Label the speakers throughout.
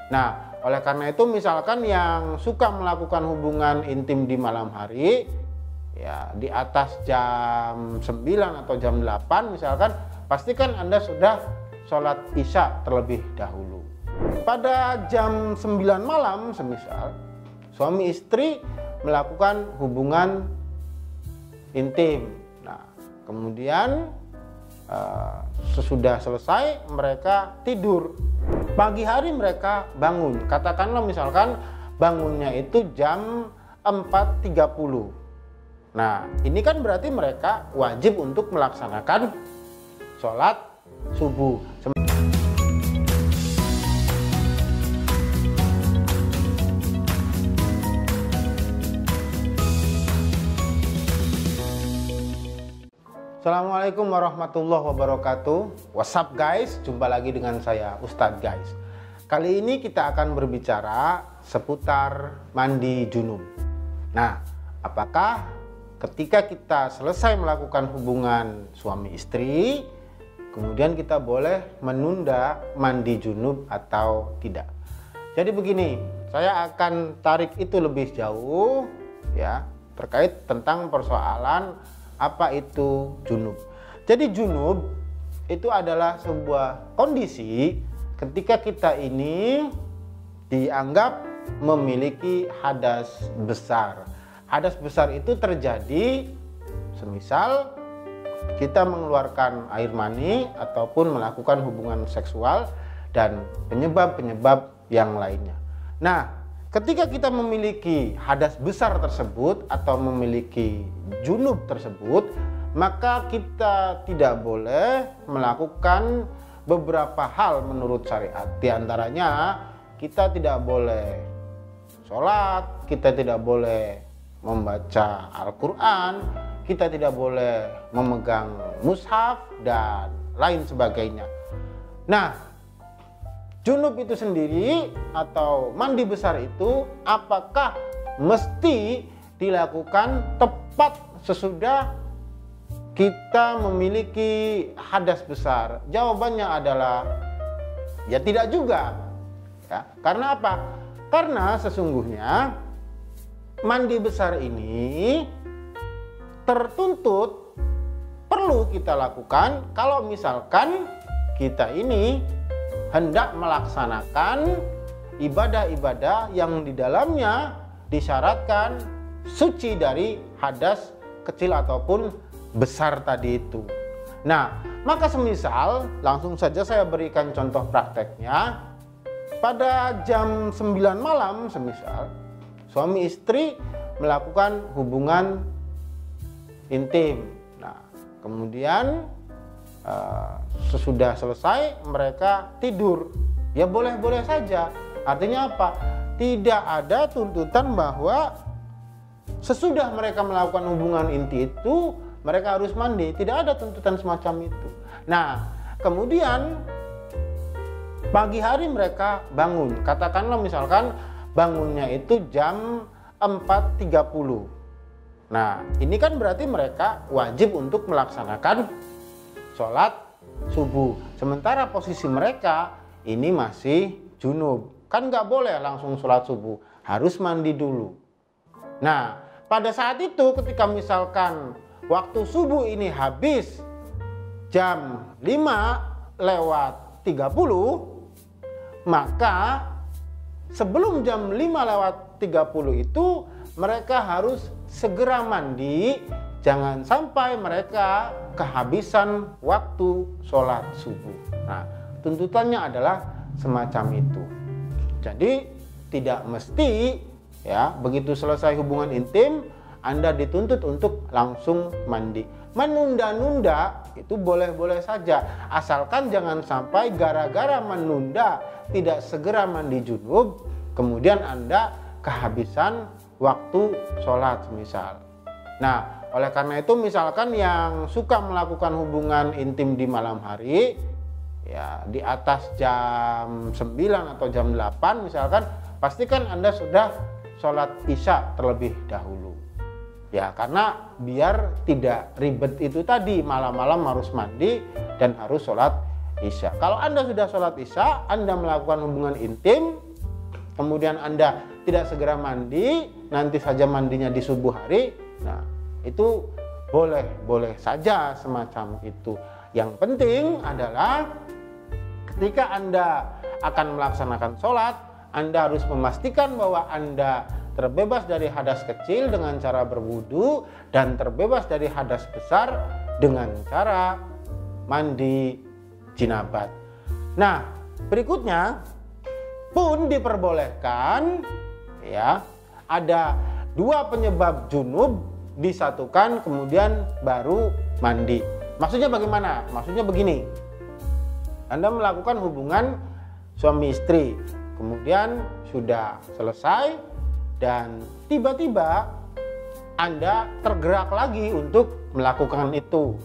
Speaker 1: Nah, oleh karena itu misalkan yang suka melakukan hubungan intim di malam hari, ya di atas jam 9 atau jam 8 misalkan, pastikan Anda sudah sholat isya terlebih dahulu. Pada jam 9 malam semisal, suami istri melakukan hubungan intim. Nah, kemudian sesudah selesai mereka tidur. Pagi hari mereka bangun, katakanlah misalkan bangunnya itu jam 4.30. Nah, ini kan berarti mereka wajib untuk melaksanakan sholat subuh. Assalamualaikum warahmatullahi wabarakatuh. What's up guys, jumpa lagi dengan saya Ustadz guys. Kali ini kita akan berbicara seputar mandi junub. Nah, apakah ketika kita selesai melakukan hubungan suami istri, kemudian kita boleh menunda mandi junub atau tidak? Jadi begini, saya akan tarik itu lebih jauh ya, terkait tentang persoalan apa itu junub. Jadi junub itu adalah sebuah kondisi ketika kita ini dianggap memiliki hadas besar. Hadas besar itu terjadi semisal kita mengeluarkan air mani ataupun melakukan hubungan seksual dan penyebab-penyebab yang lainnya. Nah, ketika kita memiliki hadas besar tersebut atau memiliki junub tersebut, maka kita tidak boleh melakukan beberapa hal menurut syariat. Di antaranya kita tidak boleh sholat, kita tidak boleh membaca Al-Quran, kita tidak boleh memegang mushaf dan lain sebagainya. Nah, junub itu sendiri atau mandi besar itu apakah mesti dilakukan tepat sesudah kita memiliki hadas besar? Jawabannya adalah ya tidak juga. Ya, karena apa? Karena sesungguhnya mandi besar ini tertuntut perlu kita lakukan kalau misalkan kita ini hendak melaksanakan ibadah-ibadah yang di dalamnya disyaratkan suci dari hadas kecil ataupun besar tadi itu. Nah, maka semisal langsung saja saya berikan contoh prakteknya. Pada jam 9 malam semisal suami istri melakukan hubungan intim. Nah, kemudian sesudah selesai mereka tidur, ya boleh-boleh saja. Artinya apa? Tidak ada tuntutan bahwa sesudah mereka melakukan hubungan intim itu mereka harus mandi. Tidak ada tuntutan semacam itu. Nah, kemudian pagi hari mereka bangun, katakanlah misalkan bangunnya itu jam 4.30. Nah, ini kan berarti mereka wajib untuk melaksanakan sholat subuh. Sementara posisi mereka ini masih junub. Kan nggak boleh langsung sholat subuh, harus mandi dulu. Nah, pada saat itu ketika misalkan waktu subuh ini habis jam 5:30, maka sebelum jam 5:30 itu mereka harus segera mandi. Jangan sampai mereka kehabisan waktu sholat subuh. Nah, tuntutannya adalah semacam itu. Jadi tidak mesti ya begitu selesai hubungan intim Anda dituntut untuk langsung mandi. Menunda-nunda itu boleh-boleh saja, asalkan jangan sampai gara-gara menunda tidak segera mandi junub kemudian Anda kehabisan waktu sholat misal. Nah, oleh karena itu misalkan yang suka melakukan hubungan intim di malam hari, ya di atas jam 9 atau jam 8 misalkan, pastikan Anda sudah sholat isya terlebih dahulu. Ya, karena biar tidak ribet itu tadi, malam-malam harus mandi dan harus sholat isya. Kalau Anda sudah sholat isya, Anda melakukan hubungan intim, kemudian Anda tidak segera mandi, nanti saja mandinya di subuh hari, nah itu boleh saja semacam itu. Yang penting adalah ketika Anda akan melaksanakan sholat, Anda harus memastikan bahwa Anda terbebas dari hadas kecil dengan cara berwudu dan terbebas dari hadas besar dengan cara mandi jinabat. Nah, berikutnya pun diperbolehkan ya, ada dua penyebab junub disatukan kemudian baru mandi. Maksudnya bagaimana? Maksudnya begini. Anda melakukan hubungan suami istri, kemudian sudah selesai dan tiba-tiba Anda tergerak lagi untuk melakukan itu.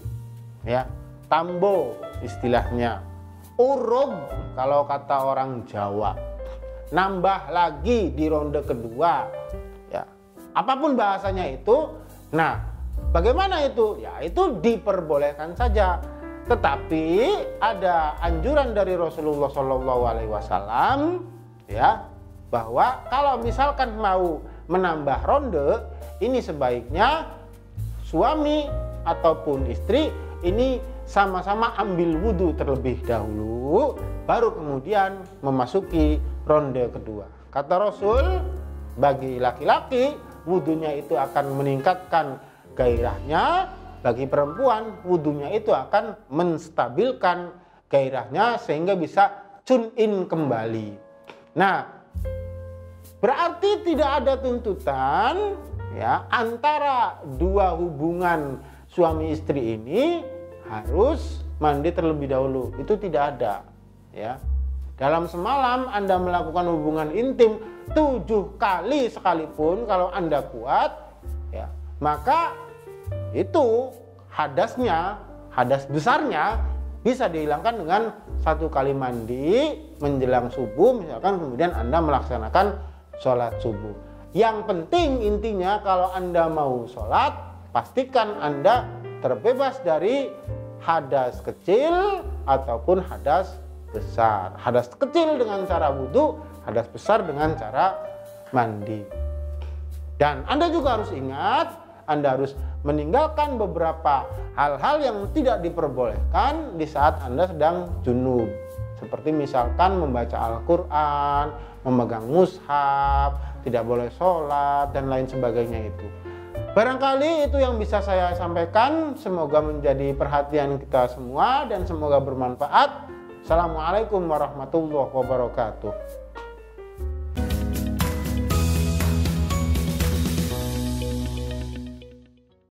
Speaker 1: Ya, tambo istilahnya. Urub kalau kata orang Jawa. Nambah lagi di ronde kedua. Ya, apapun bahasanya itu. Nah, bagaimana itu? Ya, itu diperbolehkan saja. Tetapi ada anjuran dari Rasulullah SAW ya, bahwa kalau misalkan mau menambah ronde, ini sebaiknya suami ataupun istri ini sama-sama ambil wudhu terlebih dahulu, baru kemudian memasuki ronde kedua. Kata Rasul, bagi laki-laki wudhunya itu akan meningkatkan gairahnya, bagi perempuan wudhunya itu akan menstabilkan gairahnya sehingga bisa tune in kembali. Nah, berarti tidak ada tuntutan ya antara dua hubungan suami istri ini harus mandi terlebih dahulu. Itu tidak ada ya. Dalam semalam Anda melakukan hubungan intim 7 kali sekalipun, kalau Anda kuat ya, maka itu hadasnya, hadas besarnya bisa dihilangkan dengan 1 kali mandi menjelang subuh misalkan, kemudian Anda melaksanakan sholat subuh. Yang penting intinya kalau Anda mau sholat, pastikan Anda terbebas dari hadas kecil ataupun hadas besar. Hadas kecil dengan cara wudhu, hadas besar dengan cara mandi. Dan Anda juga harus ingat, Anda harus meninggalkan beberapa hal-hal yang tidak diperbolehkan di saat Anda sedang junub. Seperti misalkan membaca Al-Quran, memegang mushaf, tidak boleh sholat, dan lain sebagainya itu. Barangkali itu yang bisa saya sampaikan. Semoga menjadi perhatian kita semua dan semoga bermanfaat. Assalamualaikum warahmatullahi wabarakatuh.